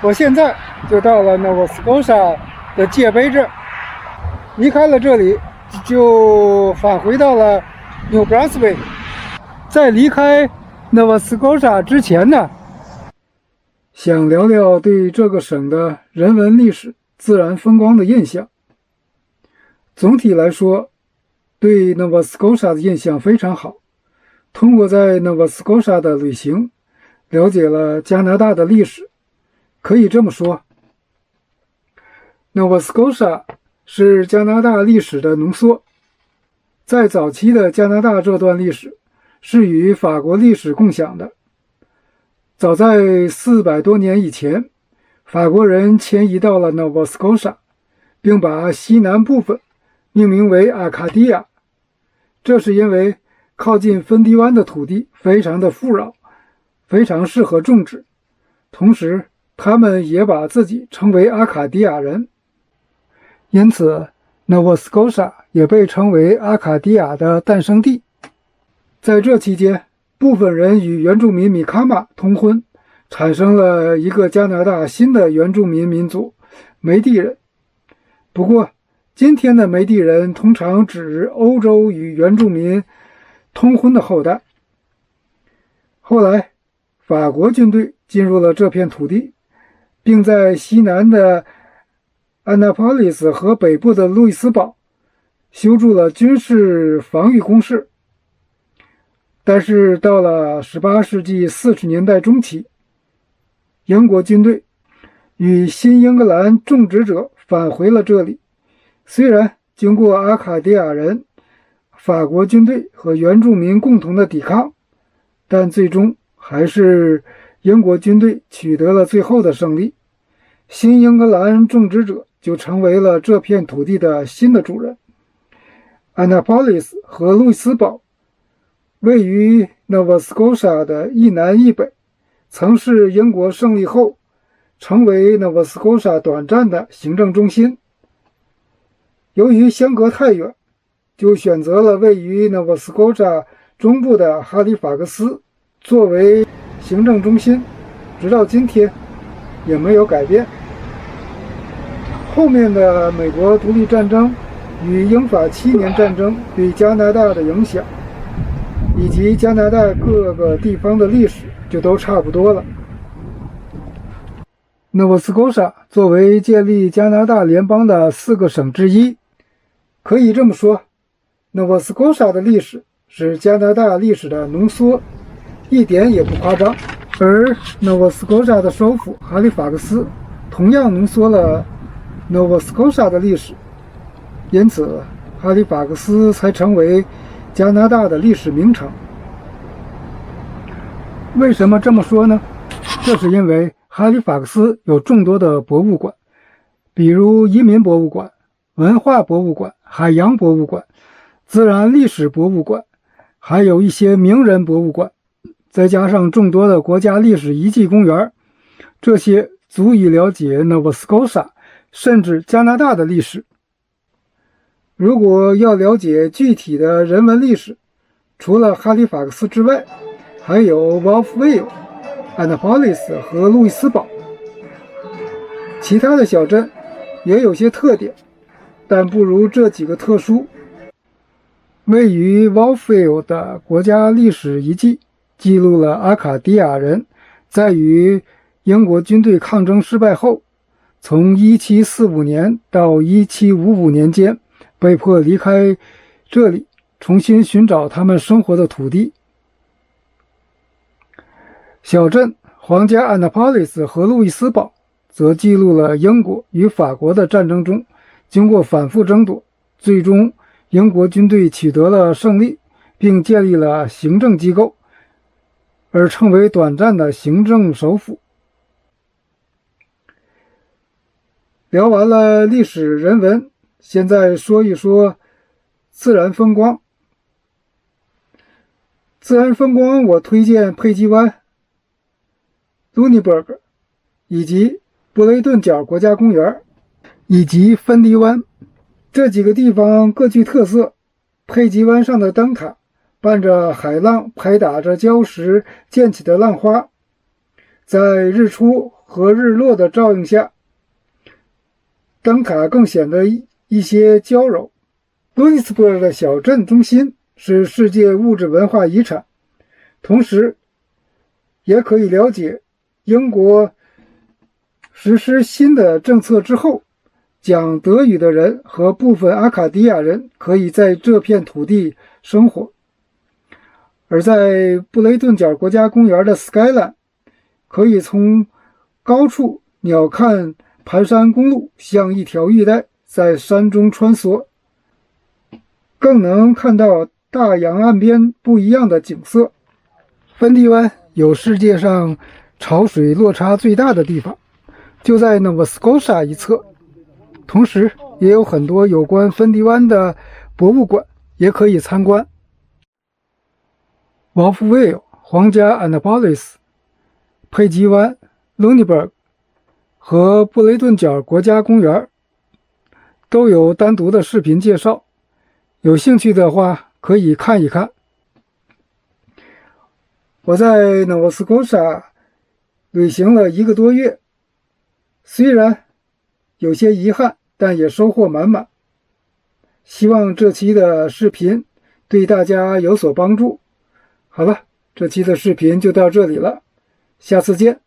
我现在就到了 Nova Scotia 的界碑镇，离开了这里，就返回到了 New Brunswick。在离开 Nova Scotia 之前呢，想聊聊对这个省的人文历史、自然风光的印象。总体来说，对 Nova Scotia 的印象非常好。通过在 Nova Scotia 的旅行，了解了加拿大的历史。可以这么说， Nova Scotia 是加拿大历史的浓缩。在早期的加拿大这段历史是与法国历史共享的。早在400多年以前，法国人迁移到了 Nova Scotia， 并把西南部分命名为阿卡迪亚。这是因为靠近芬迪湾的土地非常的富饶，非常适合种植，同时他们也把自己称为阿卡迪亚人，因此 Nova Scotia 也被称为阿卡迪亚的诞生地。在这期间，部分人与原住民米卡玛通婚，产生了一个加拿大新的原住民民族梅地人。不过今天的梅地人通常指欧洲与原住民通婚的后代。后来法国军队进入了这片土地，并在西南的 Annapolis 和北部的路易斯堡修筑了军事防御工事。但是到了18世纪40年代中期，英国军队与新英格兰种植者返回了这里。虽然经过阿卡迪亚人、法国军队和原住民共同的抵抗，但最终还是英国军队取得了最后的胜利。新英格兰种植者就成为了这片土地的新的主人。Annapolis 和路易斯堡位于 Nova Scotia 的一南一北，曾是英国胜利后成为 Nova Scotia 短暂的行政中心。由于相隔太远，就选择了位于 Nova Scotia 中部的哈利法克斯作为行政中心，直到今天也没有改变。后面的美国独立战争与英法7年战争对加拿大的影响，以及加拿大各个地方的历史就都差不多了。Nova Scotia 作为建立加拿大联邦的4个省之一，可以这么说， Nova Scotia 的历史是加拿大历史的浓缩，一点也不夸张。而 Nova Scotia 的首府哈利法克斯同样浓缩了 Nova Scotia 的历史，因此哈利法克斯才成为加拿大的历史名城。为什么这么说呢？这是因为哈利法克斯有众多的博物馆，比如移民博物馆、文化博物馆、海洋博物馆、自然历史博物馆，还有一些名人博物馆，再加上众多的国家历史遗迹公园，这些足以了解 Nova Scotia 甚至加拿大的历史。如果要了解具体的人文历史，除了哈利法克斯之外，还有 Wolfville、Annapolis 和路易斯堡。其他的小镇也有些特点，但不如这几个特殊。位于 Wolfville 的国家历史遗迹记录了阿卡迪亚人在与英国军队抗争失败后，从1745年到1755年间被迫离开这里，重新寻找他们生活的土地。小镇皇家 Annapolis 和路易斯堡则记录了英国与法国的战争中，经过反复争夺，最终英国军队取得了胜利，并建立了行政机构，而成为短暂的行政首府。聊完了历史人文，现在说一说自然风光。自然风光我推荐佩吉湾、Lunenburg 以及布雷顿角国家公园以及芬迪湾。这几个地方各具特色。佩吉湾上的灯塔伴着海浪拍打着礁石溅起的浪花，在日出和日落的照映下，灯塔更显得一些娇柔。路易斯波尔的小镇中心是世界物质文化遗产，同时也可以了解英国实施新的政策之后，讲德语的人和部分阿卡迪亚人可以在这片土地生活。而在布雷顿角国家公园的 Skyline， 可以从高处鸟瞰盘山公路，像一条玉带在山中穿梭，更能看到大洋岸边不一样的景色。芬迪湾有世界上潮水落差最大的地方，就在 Nova Scotia 一侧，同时也有很多有关芬迪湾的博物馆也可以参观。王府威尔、皇家 Annapolis、 佩吉湾、 Lunenburg 和布雷顿角国家公园都有单独的视频介绍，有兴趣的话可以看一看。我在 Nova Scotia 旅行了1个多月，虽然有些遗憾，但也收获满满。希望这期的视频对大家有所帮助。好了，这期的视频就到这里了，下次见。